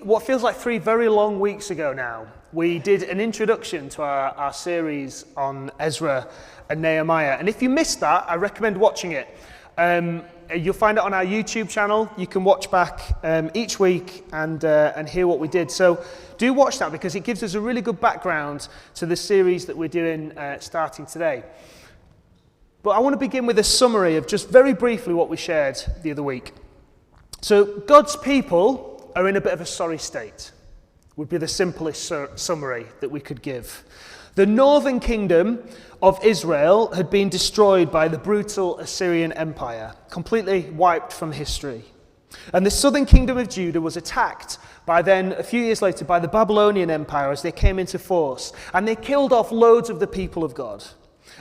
What feels like 3 very long weeks ago now, we did an introduction to our series on Ezra and Nehemiah. And if you missed that, I recommend watching it. You'll find it on our YouTube channel. You can watch back each week and hear what we did. So do watch that because it gives us a really good background to the series that we're doing starting today. But I want to begin with a summary of just very briefly what we shared the other week. So God's people are in a bit of a sorry state, would be the simplest summary that we could give. The northern kingdom of Israel had been destroyed by the brutal Assyrian Empire, completely wiped from history. And the southern kingdom of Judah was attacked by then, a few years later, by the Babylonian Empire as they came into force. And they killed off loads of the people of God.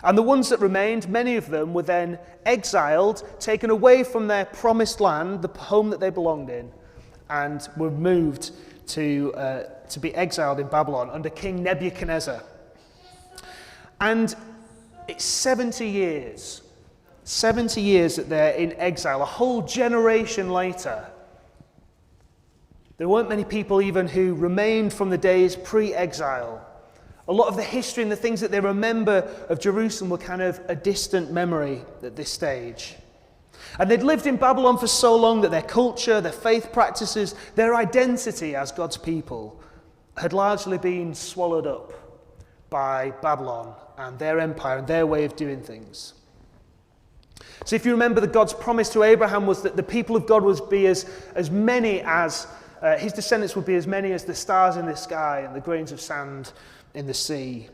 And the ones that remained, many of them were then exiled, taken away from their promised land, the home that they belonged in, and were moved to be exiled in Babylon under King Nebuchadnezzar. And it's 70 years that they're in exile, a whole generation later. There weren't many people even who remained from the days pre-exile. A lot of the history and the things that they remember of Jerusalem were kind of a distant memory at this stage. And they'd lived in Babylon for so long that their culture, their faith practices, their identity as God's people had largely been swallowed up by Babylon and their empire and their way of doing things. So if you remember, that God's promise to Abraham was that the people of God would be as many as, his descendants would be as many as the stars in the sky and the grains of sand in the sea.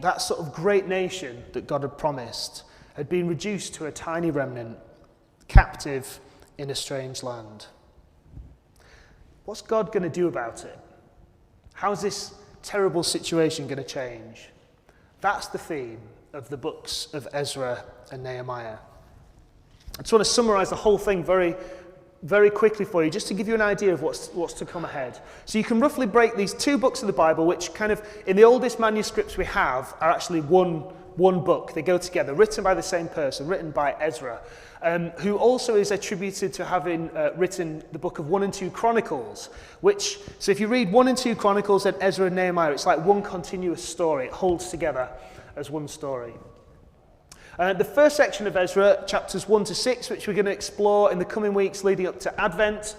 That sort of great nation that God had promised had been reduced to a tiny remnant, captive in a strange land. What's God going to do about it? How's this terrible situation going to change? That's the theme of the books of Ezra and Nehemiah. I just want to summarize the whole thing very, very quickly for you, just to give you an idea of what's to come ahead. So you can roughly break these two books of the Bible, which kind of, in the oldest manuscripts we have, are actually one book. They go together, written by the same person, written by Ezra, who also is attributed to having written the book of 1 and 2 Chronicles, so if you read 1 and 2 Chronicles and Ezra and Nehemiah, it's like one continuous story. It holds together as one story. The first section of Ezra, chapters 1 to 6, which we're going to explore in the coming weeks leading up to Advent,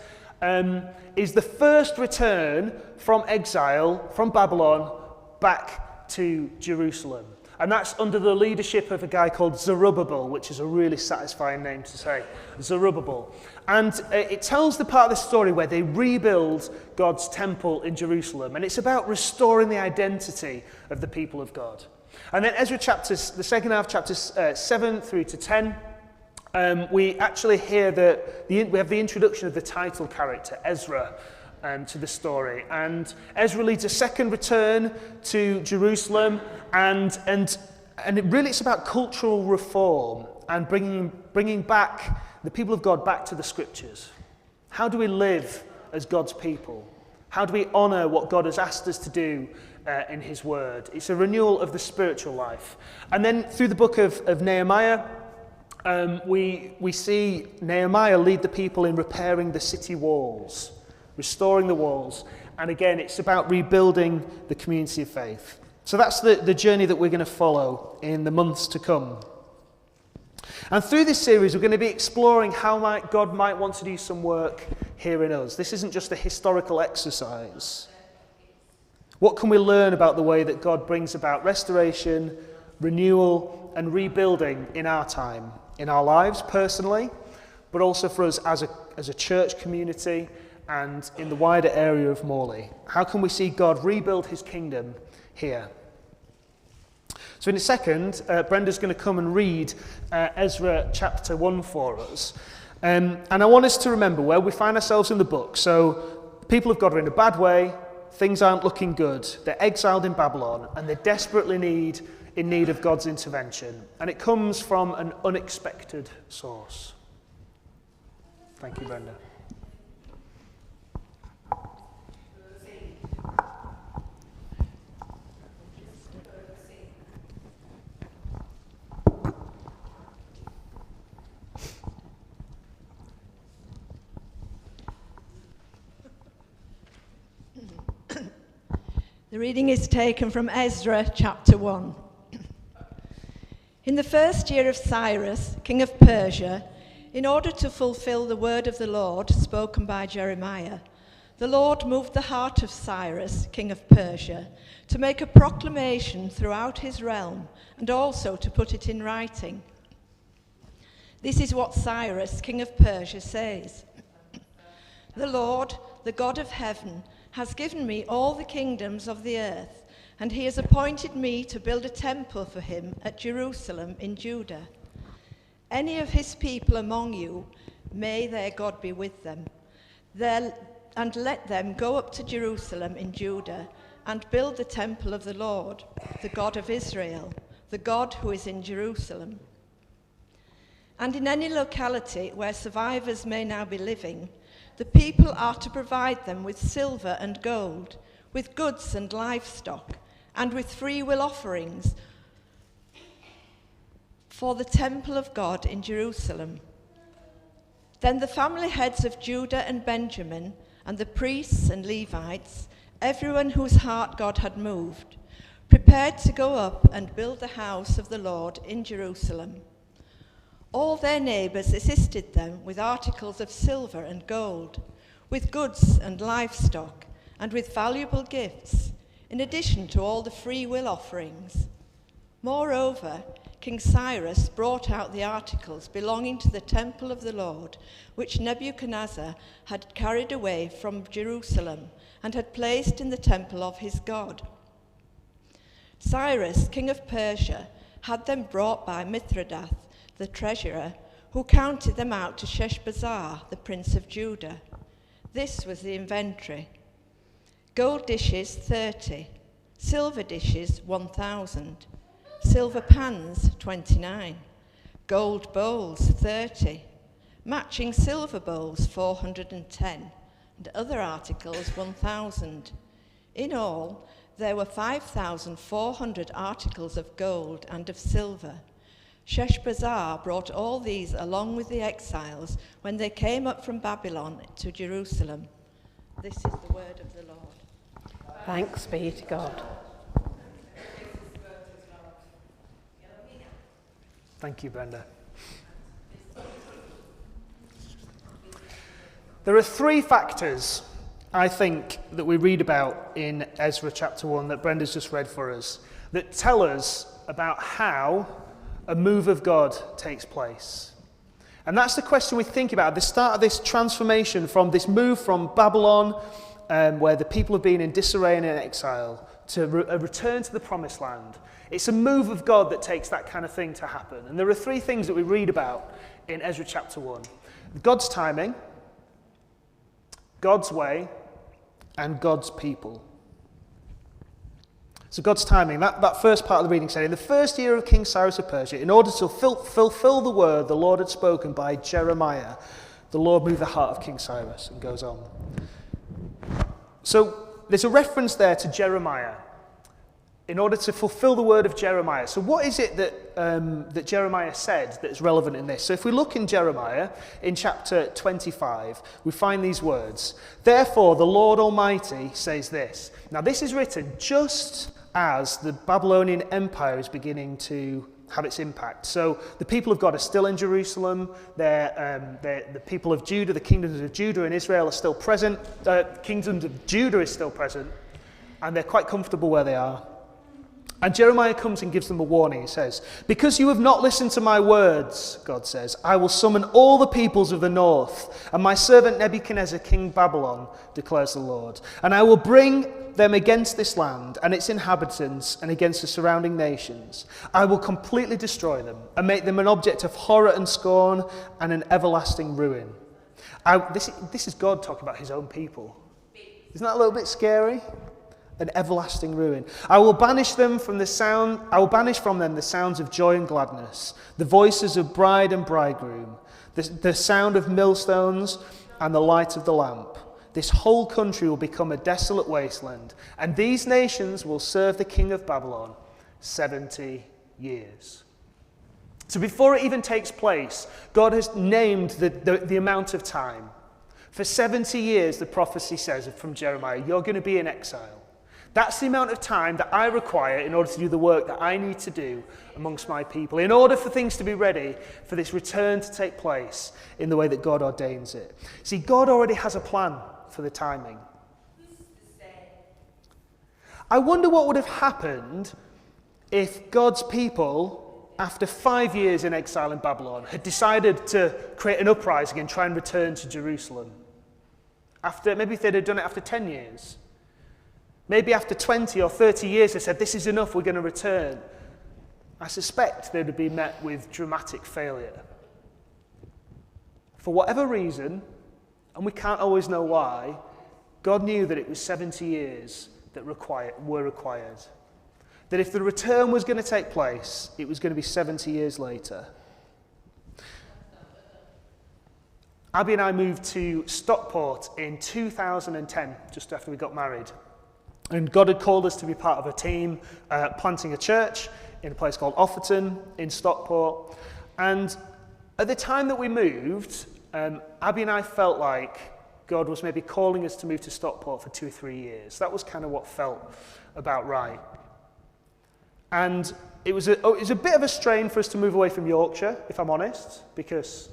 is the first return from exile, from Babylon, back to Jerusalem. And that's under the leadership of a guy called Zerubbabel, which is a really satisfying name to say, Zerubbabel. And it tells the part of the story where they rebuild God's temple in Jerusalem. And it's about restoring the identity of the people of God. And then Ezra chapters, the second half, chapters 7 through to 10, we actually hear we have the introduction of the title character, Ezra, to the story. And Ezra leads a second return to Jerusalem, and it's about cultural reform and bringing back the people of God back to the scriptures. How do we live as God's people? How do we honor what God has asked us to do in his word? It's a renewal of the spiritual life. And then through the book of Nehemiah, we see Nehemiah lead the people in repairing the city walls, restoring the walls. And again, it's about rebuilding the community of faith. So that's the journey that we're going to follow in the months to come. And through this series, we're going to be exploring how God might want to do some work here in us. This isn't just a historical exercise. What can we learn about the way that God brings about restoration, renewal, and rebuilding in our time, in our lives personally, but also for us as a church community and in the wider area of Morley? How can we see God rebuild his kingdom here? So in a second, Brenda's going to come and read Ezra chapter 1 for us. And I want us to remember where we find ourselves in the book. So the people of God are in a bad way. Things aren't looking good. They're exiled in Babylon, and they're desperately in need of God's intervention. And it comes from an unexpected source. Thank you, Brenda. The reading is taken from Ezra chapter 1. In the first year of Cyrus, king of Persia, in order to fulfill the word of the Lord spoken by Jeremiah, the Lord moved the heart of Cyrus, king of Persia, to make a proclamation throughout his realm and also to put it in writing. This is what Cyrus, king of Persia, says. The Lord, the God of heaven, has given me all the kingdoms of the earth, and he has appointed me to build a temple for him at Jerusalem in Judah. Any of his people among you, may their God be with them, and let them go up to Jerusalem in Judah and build the temple of the Lord, the God of Israel, the God who is in Jerusalem. And in any locality where survivors may now be living, the people are to provide them with silver and gold, with goods and livestock, and with free will offerings for the temple of God in Jerusalem. Then the family heads of Judah and Benjamin, and the priests and Levites, everyone whose heart God had moved, prepared to go up and build the house of the Lord in Jerusalem. All their neighbors assisted them with articles of silver and gold, with goods and livestock, and with valuable gifts, in addition to all the free will offerings. Moreover, King Cyrus brought out the articles belonging to the temple of the Lord, which Nebuchadnezzar had carried away from Jerusalem and had placed in the temple of his God. Cyrus, king of Persia, had them brought by Mithridath, the treasurer, who counted them out to Sheshbazzar, the prince of Judah. This was the inventory. Gold dishes, 30. Silver dishes, 1,000. Silver pans, 29. Gold bowls, 30. Matching silver bowls, 410. And other articles, 1,000. In all, there were 5,400 articles of gold and of silver. Sheshbazzar brought all these along with the exiles when they came up from Babylon to Jerusalem. This is the word of the Lord. Thanks be to God. Thank you, Brenda. There are three factors, I think, that we read about in Ezra chapter 1 that Brenda's just read for us, that tell us about how a move of God takes place. And that's the question we think about at the start of this transformation from this move from Babylon, where the people have been in disarray and in exile, to a return to the promised land. It's a move of God that takes that kind of thing to happen. And there are three things that we read about in Ezra chapter 1. God's timing, God's way, and God's people. So God's timing, that first part of the reading said, in the first year of King Cyrus of Persia, in order to fulfill the word the Lord had spoken by Jeremiah, the Lord moved the heart of King Cyrus, and goes on. So there's a reference there to Jeremiah, in order to fulfill the word of Jeremiah. So what is it that Jeremiah said that is relevant in this? So if we look in Jeremiah, in chapter 25, we find these words. Therefore, the Lord Almighty says this. Now this is written just as the Babylonian Empire is beginning to have its impact. So the people of God are still in Jerusalem. The people of Judah, the kingdoms of Judah and Israel are still present. Kingdoms of Judah is still present. And they're quite comfortable where they are. And Jeremiah comes and gives them a warning. He says, because you have not listened to my words, God says, I will summon all the peoples of the north, and my servant Nebuchadnezzar, king of Babylon, declares the Lord. And I will bring them against this land and its inhabitants and against the surrounding nations. I will completely destroy them and make them an object of horror and scorn and an everlasting ruin. This is God talking about his own people. Isn't that a little bit scary? An everlasting ruin. I will banish from them the sounds of joy and gladness, the voices of bride and bridegroom, the sound of millstones and the light of the lamp. This whole country will become a desolate wasteland, and these nations will serve the king of Babylon 70 years. So before it even takes place, God has named the amount of time. For 70 years, the prophecy says from Jeremiah, you're going to be in exile. That's the amount of time that I require in order to do the work that I need to do amongst my people, in order for things to be ready for this return to take place in the way that God ordains it. See, God already has a plan for the timing. I wonder what would have happened if God's people, after 5 years in exile in Babylon, had decided to create an uprising and try and return to Jerusalem. Maybe if they'd have done it after 10 years. Maybe after 20 or 30 years they said, this is enough, we're going to return. I suspect they'd have been met with dramatic failure. For whatever reason, and we can't always know why, God knew that it was 70 years that were required. That if the return was going to take place, it was going to be 70 years later. Abby and I moved to Stockport in 2010, just after we got married. And God had called us to be part of a team planting a church in a place called Offerton in Stockport. And at the time that we moved, Abby and I felt like God was maybe calling us to move to Stockport for 2 or 3 years. That was kind of what felt about right. And it was a bit of a strain for us to move away from Yorkshire, if I'm honest, because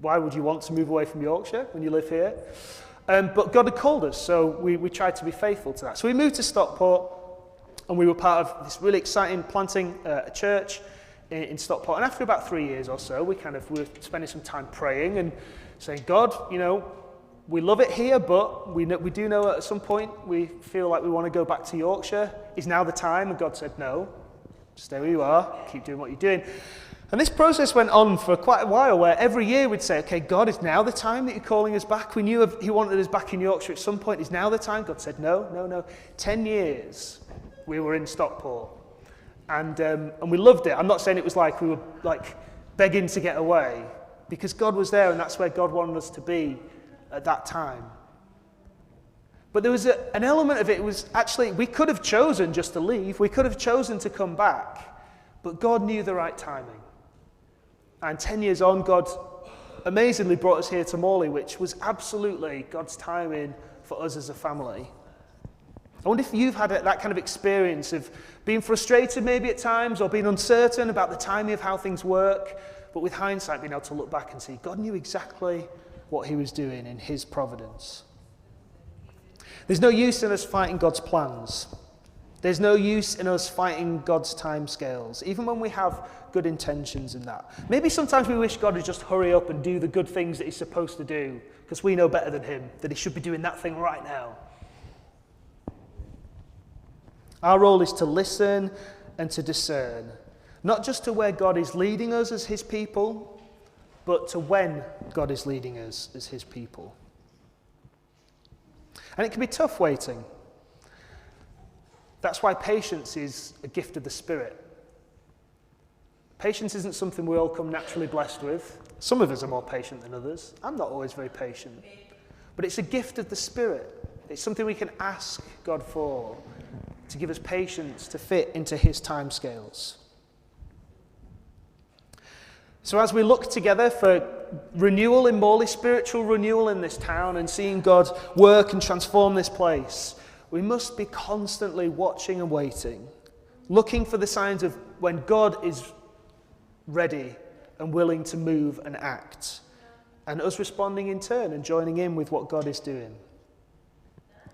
why would you want to move away from Yorkshire when you live here? But God had called us, so we tried to be faithful to that. So we moved to Stockport, and we were part of this really exciting planting a church in Stockport. And after about 3 years or so, we were spending some time praying and saying, God, we love it here, but we do know at some point we feel like we want to go back to Yorkshire. Is now the time? And God said, no, stay where you are, keep doing what you're doing. And this process went on for quite a while, where every year we'd say, okay, God, is now the time that you're calling us back? We knew he wanted us back in Yorkshire at some point. Is now the time? God said, no. 10 years we were in Stockport. And we loved it. I'm not saying it was like we were begging to get away, because God was there, and that's where God wanted us to be at that time. But there was an element of it was actually, we could have chosen just to leave. We could have chosen to come back. But God knew the right timing. And 10 years on, God amazingly brought us here to Morley, which was absolutely God's timing for us as a family. I wonder if you've had that kind of experience of being frustrated maybe at times, or being uncertain about the timing of how things work, but with hindsight being able to look back and see God knew exactly what he was doing in his providence. There's no use in us fighting God's plans. There's no use in us fighting God's timescales, even when we have good intentions in that. Maybe sometimes we wish God would just hurry up and do the good things that he's supposed to do, because we know better than him that he should be doing that thing right now. Our role is to listen and to discern, not just to where God is leading us as his people, but to when God is leading us as his people. And it can be tough waiting. That's why patience is a gift of the Spirit. Patience isn't something we all come naturally blessed with. Some of us are more patient than others. I'm not always very patient. But it's a gift of the Spirit. It's something we can ask God for, to give us patience to fit into his timescales. So as we look together for renewal in Morley, spiritual renewal in this town, and seeing God work and transform this place, we must be constantly watching and waiting, looking for the signs of when God is ready and willing to move and act, and us responding in turn and joining in with what God is doing.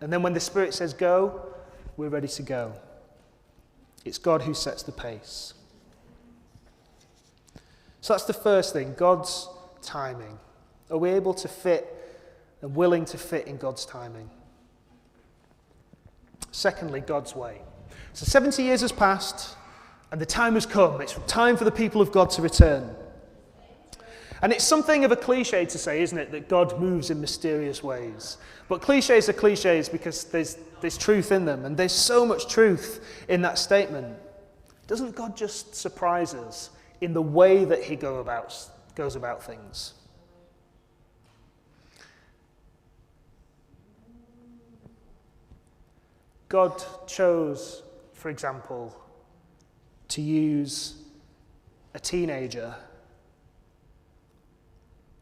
And then when the Spirit says go, we're ready to go. It's God who sets the pace. So that's the first thing, God's timing. Are we able to fit and willing to fit in God's timing? Secondly, God's way. So 70 years has passed, and the time has come. It's time for the people of God to return. And it's something of a cliche to say, isn't it, that God moves in mysterious ways. But cliches are cliches because there's truth in them, and there's so much truth in that statement. Doesn't God just surprise us in the way that he goes about things? God chose, for example, to use a teenager,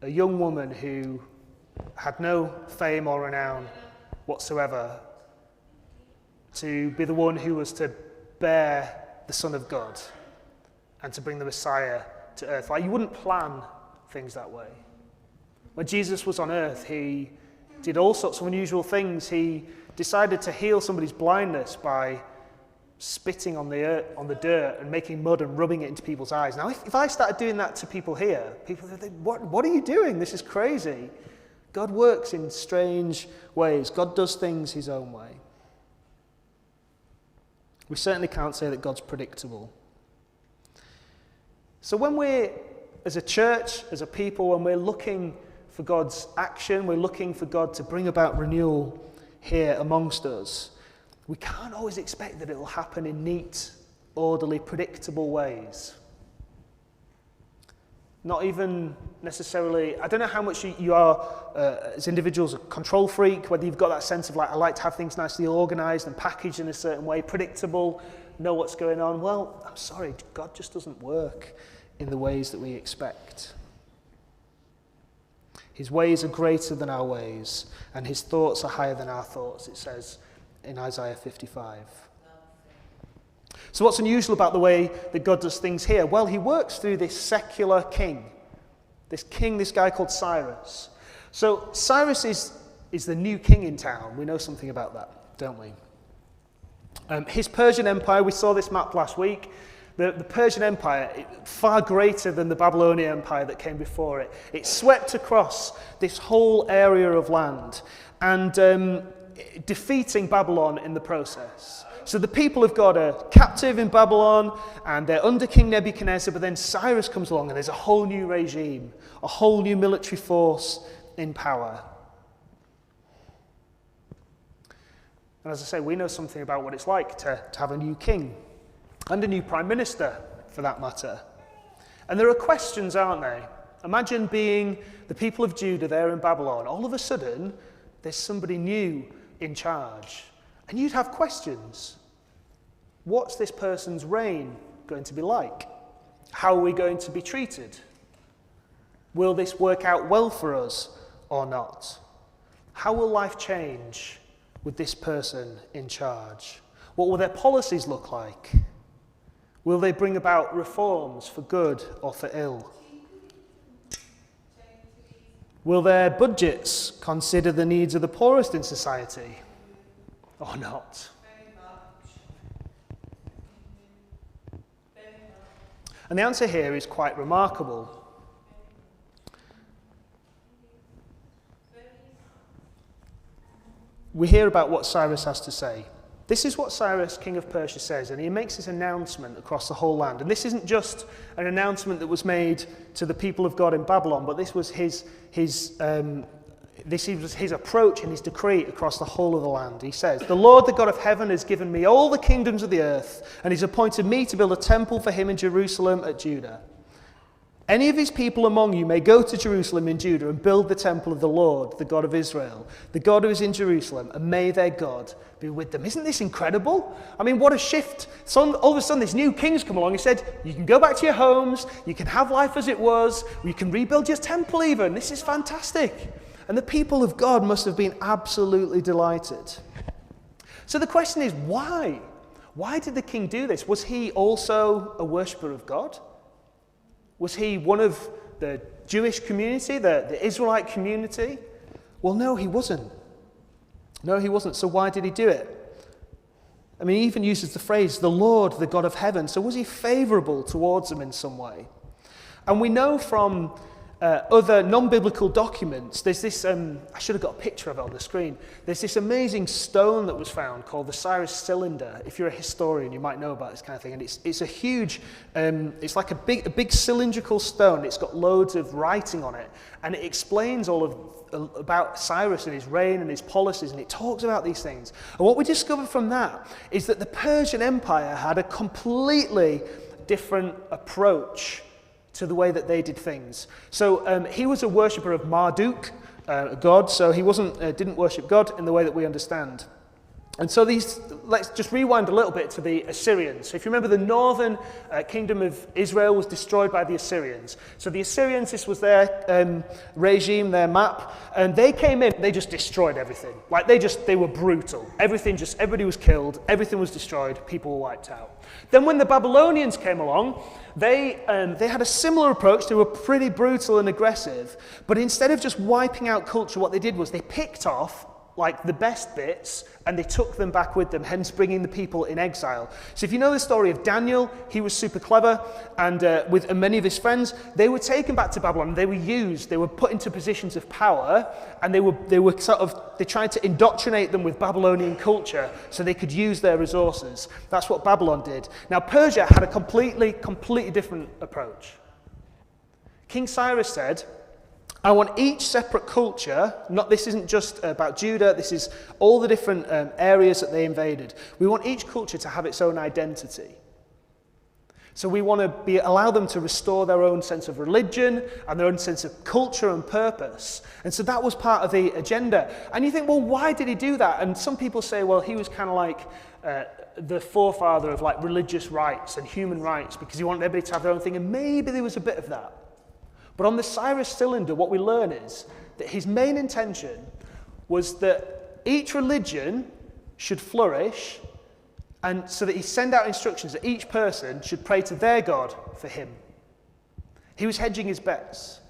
a young woman who had no fame or renown whatsoever, to be the one who was to bear the Son of God and to bring the Messiah to earth. Like, you wouldn't plan things that way. When Jesus was on earth, he did all sorts of unusual things. He decided to heal somebody's blindness by spitting on the dirt and making mud and rubbing it into people's eyes. Now, if I started doing that to people here, people would think, what are you doing? This is crazy. God works in strange ways. God does things his own way. We certainly can't say that God's predictable. So when we're, as a church, as a people, when we're looking for God's action, we're looking for God to bring about renewal here amongst us, we can't always expect that it will happen in neat, orderly, predictable ways. Not even necessarily, I don't know how much you are, as individuals, a control freak, whether you've got that sense of, like, I like to have things nicely organised and packaged in a certain way, predictable, know what's going on. Well, I'm sorry, God just doesn't work in the ways that we expect. His ways are greater than our ways, and his thoughts are higher than our thoughts, it says in Isaiah 55. So what's unusual about the way that God does things here? Well, he works through this secular king, this guy called Cyrus. So Cyrus is the new king in town. We know something about that, don't we? His Persian Empire, we saw this map last week. The Persian Empire, far greater than the Babylonian Empire that came before it. It swept across this whole area of land and defeating Babylon in the process. So the people of God are captive in Babylon and they're under King Nebuchadnezzar, but then Cyrus comes along and there's a whole new regime, a whole new military force in power. And as I say, we know something about what it's like to have a new king and a new prime minister, for that matter. And there are questions, aren't there? Imagine being the people of Judah there in Babylon. All of a sudden, there's somebody new in charge. And you'd have questions. What's this person's reign going to be like? How are we going to be treated? Will this work out well for us or not? How will life change with this person in charge? What will their policies look like? Will they bring about reforms for good or for ill? Will their budgets consider the needs of the poorest in society or not? And the answer here is quite remarkable. We hear about what Cyrus has to say. This is what Cyrus, king of Persia, says, and he makes this announcement across the whole land. And this isn't just an announcement that was made to the people of God in Babylon, but this was his approach and his decree across the whole of the land. He says, "The Lord, the God of heaven, has given me all the kingdoms of the earth, and he's appointed me to build a temple for him in Jerusalem at Judah. Any of his people among you may go to Jerusalem in Judah and build the temple of the Lord, the God of Israel, the God who is in Jerusalem, and may their God be with them." Isn't this incredible? I mean, what a shift. So all of a sudden, this new king's come along and said, you can go back to your homes, you can have life as it was, you can rebuild your temple even. This is fantastic. And the people of God must have been absolutely delighted. So the question is, why? Why did the king do this? Was he also a worshipper of God? Was he one of the Jewish community, the Israelite community? Well, no, he wasn't. No, he wasn't. So why did he do it? I mean, he even uses the phrase, the Lord, the God of heaven. So was he favorable towards them in some way? And we know from other non-biblical documents, there's this, I should have got a picture of it on the screen. There's this amazing stone that was found called the Cyrus Cylinder. If you're a historian, you might know about this kind of thing. And it's a huge, it's like a big cylindrical stone. It's got loads of writing on it. And it explains about Cyrus and his reign and his policies, and it talks about these things. And what we discover from that is that the Persian Empire had a completely different approach to the way that they did things. So he was a worshipper of Marduk, a god, so he didn't worship God in the way that we understand. And so let's just rewind a little bit to the Assyrians. So if you remember, the northern kingdom of Israel was destroyed by the Assyrians. So the Assyrians, this was their regime, their map, and they came in, they just destroyed everything. Like they were brutal. Everybody was killed, everything was destroyed, people were wiped out. Then when the Babylonians came along, they had a similar approach. They were pretty brutal and aggressive, but instead of just wiping out culture, what they did was they picked off like the best bits, and they took them back with them, hence bringing the people in exile. So if you know the story of Daniel, he was super clever, and with many of his friends, they were taken back to Babylon. They were put into positions of power, and they tried to indoctrinate them with Babylonian culture so they could use their resources. That's what Babylon did. Now Persia had a completely different approach. King Cyrus said, I want each separate culture, this isn't just about Judah, this is all the different areas that they invaded. We want each culture to have its own identity. So we want to allow them to restore their own sense of religion and their own sense of culture and purpose. And so that was part of the agenda. And you think, well, why did he do that? And some people say, well, he was kind of like the forefather of like religious rights and human rights because he wanted everybody to have their own thing. And maybe there was a bit of that. But on the Cyrus Cylinder, what we learn is that his main intention was that each religion should flourish, and so that he sent out instructions that each person should pray to their God for him. He was hedging his bets.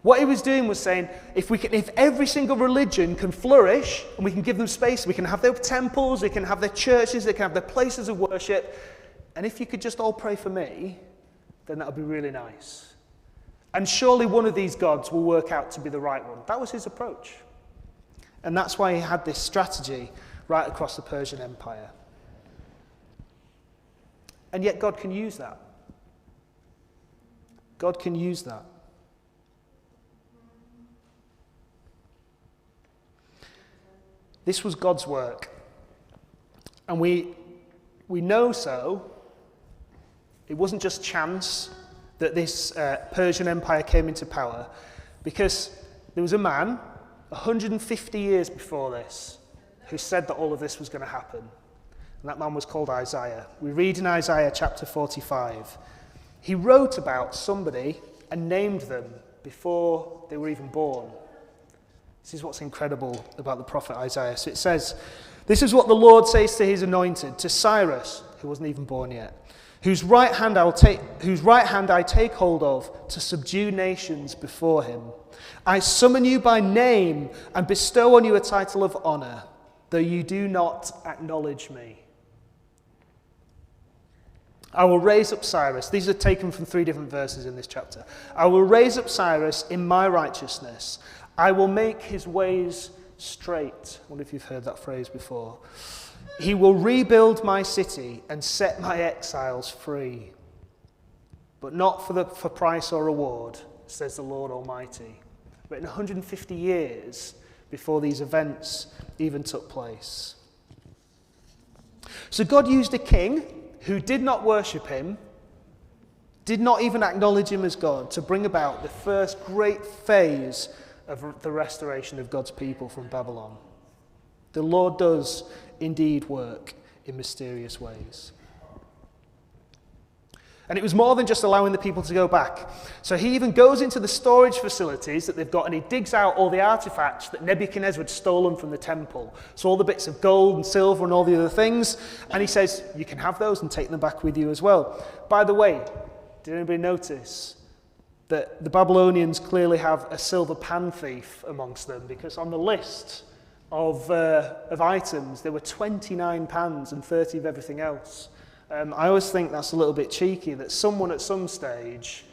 What he was doing was saying, if every single religion can flourish, and we can give them space, we can have their temples, they can have their churches, they can have their places of worship, and if you could just all pray for me, then that would be really nice. And surely one of these gods will work out to be the right one. That was his approach. And that's why he had this strategy right across the Persian Empire. And yet God can use that. God can use that. This was God's work. And we know so. It wasn't just chance that this Persian Empire came into power, because there was a man 150 years before this who said that all of this was going to happen. And that man was called Isaiah. We read in Isaiah chapter 45. He wrote about somebody and named them before they were even born. This is what's incredible about the prophet Isaiah. So it says, this is what the Lord says to his anointed, to Cyrus, who wasn't even born yet, whose right hand I take hold of to subdue nations before him. I summon you by name and bestow on you a title of honor, though you do not acknowledge me. I will raise up Cyrus. These are taken from 3 different verses in this chapter. I will raise up Cyrus in my righteousness. I will make his ways straight. I wonder if you've heard that phrase before. He will rebuild my city and set my exiles free, but not for price or reward, says the Lord Almighty. But in 150 years before these events even took place. So God used a king who did not worship him, did not even acknowledge him as God, to bring about the first great phase of the restoration of God's people from Babylon. The Lord does indeed work in mysterious ways. And it was more than just allowing the people to go back. So he even goes into the storage facilities that they've got, and he digs out all the artifacts that Nebuchadnezzar had stolen from the temple. So all the bits of gold and silver and all the other things. And he says, you can have those and take them back with you as well. By the way, did anybody notice that the Babylonians clearly have a silver pan thief amongst them? Because on the list of items, there were 29 pans and 30 of everything else. I always think that's a little bit cheeky, that someone at some stage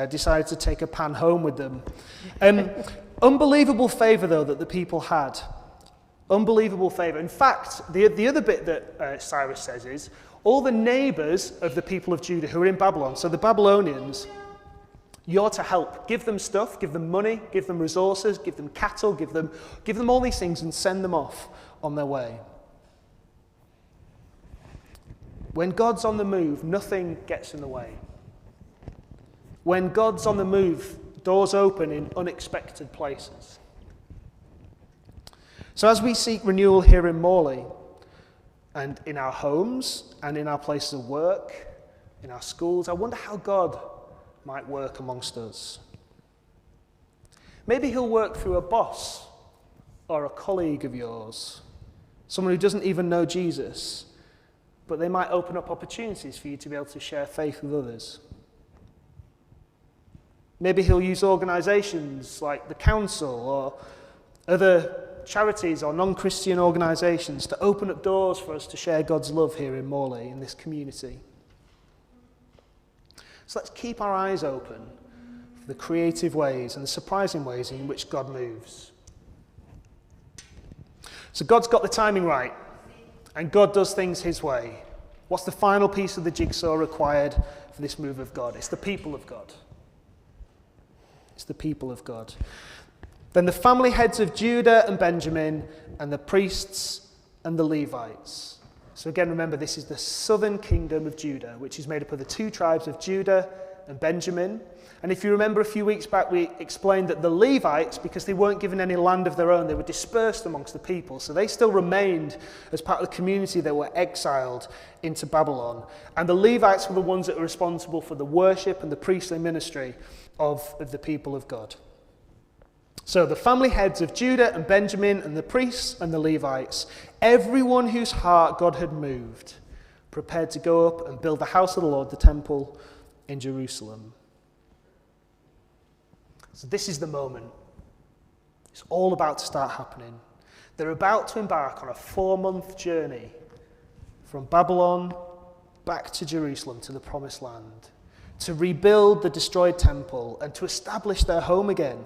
decided to take a pan home with them. Unbelievable favour, though, that the people had. Unbelievable favour. In fact, the other bit that Cyrus says is, all the neighbours of the people of Judah who are in Babylon, so the Babylonians, you're to help. Give them stuff, give them money, give them resources, give them cattle, give them all these things and send them off on their way. When God's on the move, nothing gets in the way. When God's on the move, doors open in unexpected places. So as we seek renewal here in Morley, and in our homes and in our places of work, in our schools. I wonder how God might work amongst us. Maybe he'll work through a boss or a colleague of yours, someone who doesn't even know Jesus, but they might open up opportunities for you to be able to share faith with others. Maybe he'll use organizations like the council or other charities or non-Christian organizations to open up doors for us to share God's love here in Morley, in this community. So let's keep our eyes open for the creative ways and the surprising ways in which God moves. So God's got the timing right, and God does things his way. What's the final piece of the jigsaw required for this move of God? It's the people of God. It's the people of God. Then the family heads of Judah and Benjamin, and the priests and the Levites. So again, remember, this is the southern kingdom of Judah, which is made up of the two tribes of Judah and Benjamin. And if you remember a few weeks back, we explained that the Levites, because they weren't given any land of their own, they were dispersed amongst the people. So they still remained as part of the community that were exiled into Babylon. And the Levites were the ones that were responsible for the worship and the priestly ministry of the people of God. So the family heads of Judah and Benjamin and the priests and the Levites, everyone whose heart God had moved, prepared to go up and build the house of the Lord, the temple in Jerusalem. So this is the moment. It's all about to start happening. They're about to embark on a 4-month journey from Babylon back to Jerusalem, to the promised land, to rebuild the destroyed temple and to establish their home again.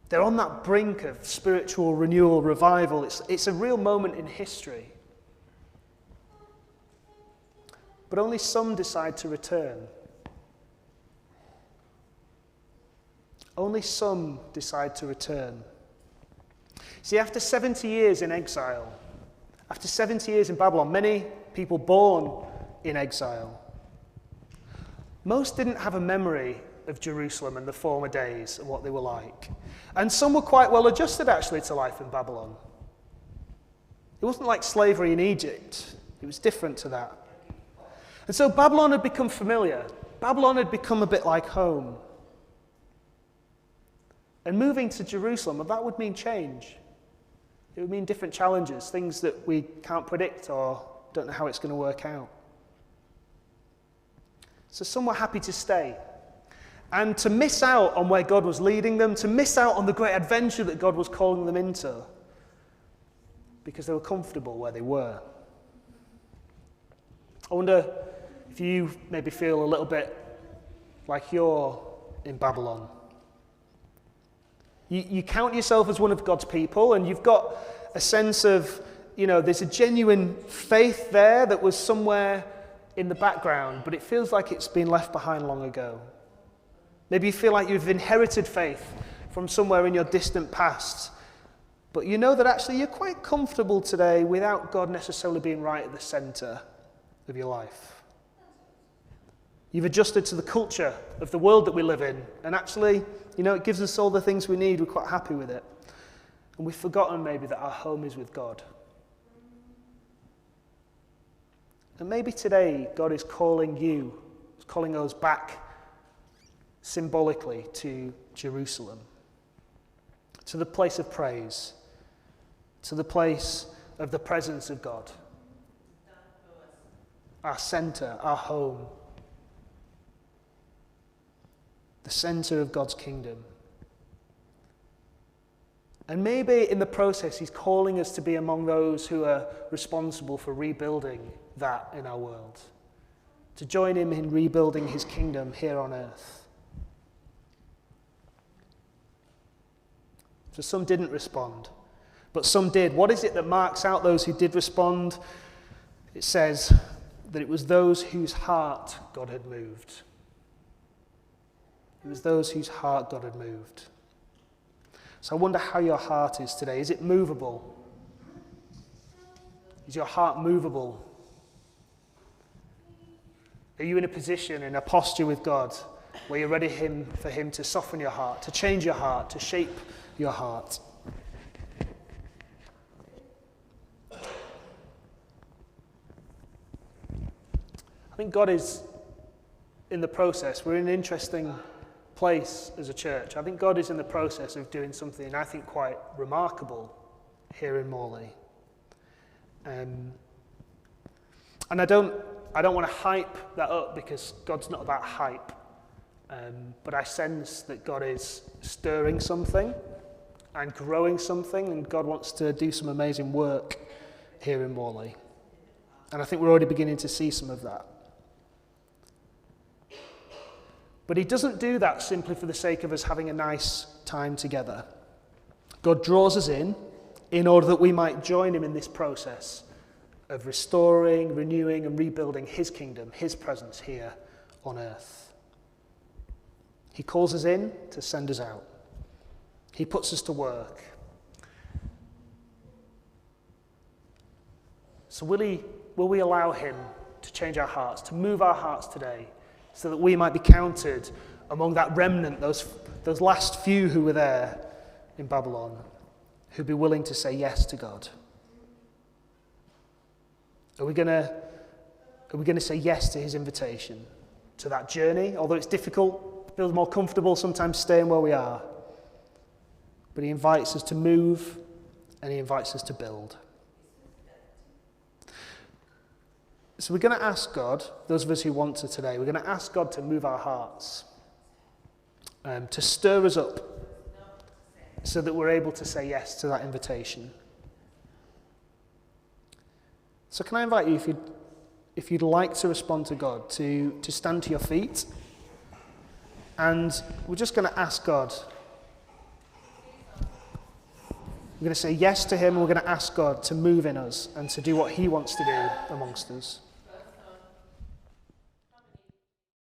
They're on that brink of spiritual renewal, revival. It's a real moment in history. But only some decide to return. Only some decide to return. See, after 70 years in exile, after 70 years in Babylon, many people born in exile, most didn't have a memory of Jerusalem and the former days and what they were like. And some were quite well adjusted, actually, to life in Babylon. It wasn't like slavery in Egypt. It was different to that. And so Babylon had become familiar. Babylon had become a bit like home. And moving to Jerusalem, that would mean change. It would mean different challenges, things that we can't predict or don't know how it's going to work out. So some were happy to stay. And to miss out on where God was leading them, to miss out on the great adventure that God was calling them into, because they were comfortable where they were. I wonder if you maybe feel a little bit like you're in Babylon. You count yourself as one of God's people, and you've got a sense of, there's a genuine faith there that was somewhere in the background, but it feels like it's been left behind long ago. Maybe you feel like you've inherited faith from somewhere in your distant past, but you know that actually you're quite comfortable today without God necessarily being right at the center of your life. You've adjusted to the culture of the world that we live in, and actually, it gives us all the things we need. We're quite happy with it. And we've forgotten maybe that our home is with God. And maybe today God is calling you, is calling us back symbolically to Jerusalem, to the place of praise, to the place of the presence of God, our center, our home, the center of God's kingdom. And maybe in the process, he's calling us to be among those who are responsible for rebuilding that in our world, to join him in rebuilding his kingdom here on earth. So some didn't respond, but some did. What is it that marks out those who did respond? It says that it was those whose heart God had moved. It was those whose heart God had moved. So I wonder how your heart is today. Is it movable? Is your heart movable? Are you in a position, in a posture with God, where you're ready for him to soften your heart, to change your heart, to shape your heart? think God is in the process. We're in an interesting place as a church. I think God is in the process of doing something I think quite remarkable here in Morley. And I don't want to hype that up because God's not about hype. But I sense that God is stirring something and growing something, and God wants to do some amazing work here in Morley. And I think we're already beginning to see some of that. But he doesn't do that simply for the sake of us having a nice time together. God draws us in order that we might join him in this process of restoring, renewing, and rebuilding his kingdom, his presence here on earth. He calls us in to send us out. He puts us to work. So will we allow him to change our hearts, to move our hearts today, so that we might be counted among that remnant, those last few who were there in Babylon, who'd be willing to say yes to God? Are we going to say yes to his invitation to that journey? Although it's difficult, feels more comfortable sometimes staying where we are. But he invites us to move, and he invites us to build. So we're going to ask God, those of us who want to today, we're going to ask God to move our hearts, to stir us up, so that we're able to say yes to that invitation. So can I invite you, if you'd like to respond to God, to stand to your feet, and we're just going to ask God. We're going to say yes to him, and we're going to ask God to move in us and to do what he wants to do amongst us.